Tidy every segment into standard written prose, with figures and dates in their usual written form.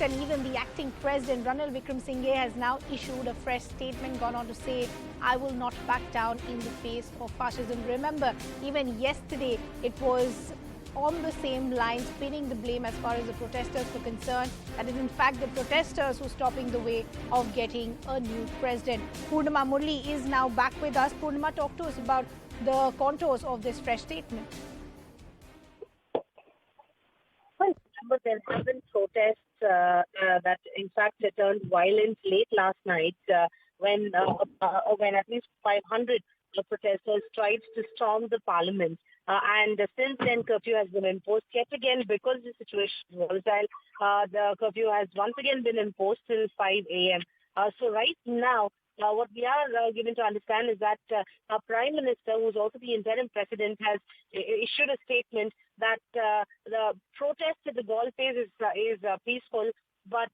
and even the acting president, Ranil Wickremesinghe, has now issued a fresh statement, gone on to say, I will not back down in the face of fascism. Remember, even yesterday, it was on the same lines, pinning the blame as far as the protesters were concerned. That is, in fact, the protesters who are stopping the way of getting a new president. Purnima Murli is now back with us. Purnima, talk to us about the contours of this fresh statement. But there have been protests that, in fact, turned violent late last night when at least 500 protesters tried to storm the parliament. And since then, curfew has been imposed yet again because the situation is volatile. The curfew has once again been imposed till 5 a.m. So right now, what we are given to understand is that our Prime Minister, who is also the interim president, has issued a statement that the protest at the Galle phase is peaceful, but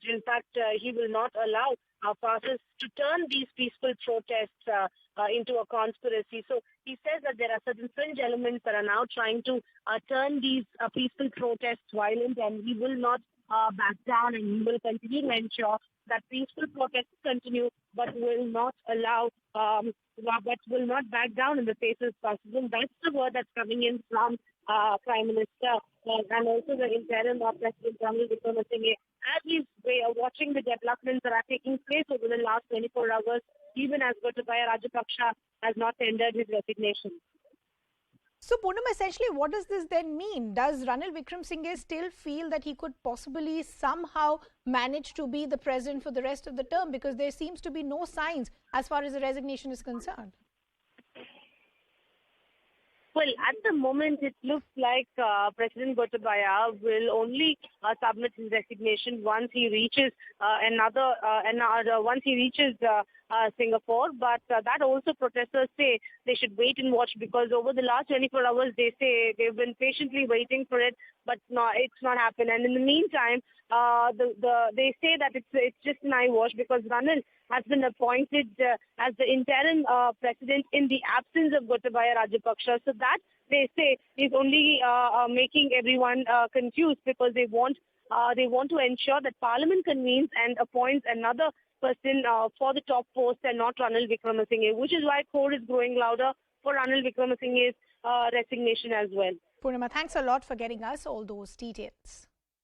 in fact he will not allow fascists to turn these peaceful protests into a conspiracy. So he says that there are certain fringe elements that are now trying to turn these peaceful protests violent, and he will not back down, and he will continue to ensure that peaceful protests continue, but will not allow, but will not back down in the face of fascism. That's the word that's coming in from Prime Minister and also the interim President Ranil Wickremesinghe. As we are watching the developments that are taking place over the last 24 hours, even as Gotabaya Rajapaksa has not tendered his resignation. So, Purnima, essentially, what does this then mean? Does Ranil Wickremesinghe still feel that he could possibly somehow manage to be the president for the rest of the term? Because there seems to be no signs as far as the resignation is concerned. Well, at the moment, it looks like President Gotabaya will only submit his resignation once he reaches Singapore. But that also protesters say they should wait and watch, because over the last 24 hours, they say they've been patiently waiting for it, but no, it's not happened. And in the meantime, they say that it's just an eye wash, because Ranil has been appointed as the interim president in the absence of Gotabaya Rajapaksa. So that, they say, is only making everyone confused, because they want to ensure that Parliament convenes and appoints another person for the top post and not Ranil Wickremesinghe, which is why code is growing louder for Ranil Wickremesinghe's resignation as well. Purnima, thanks a lot for getting us all those details.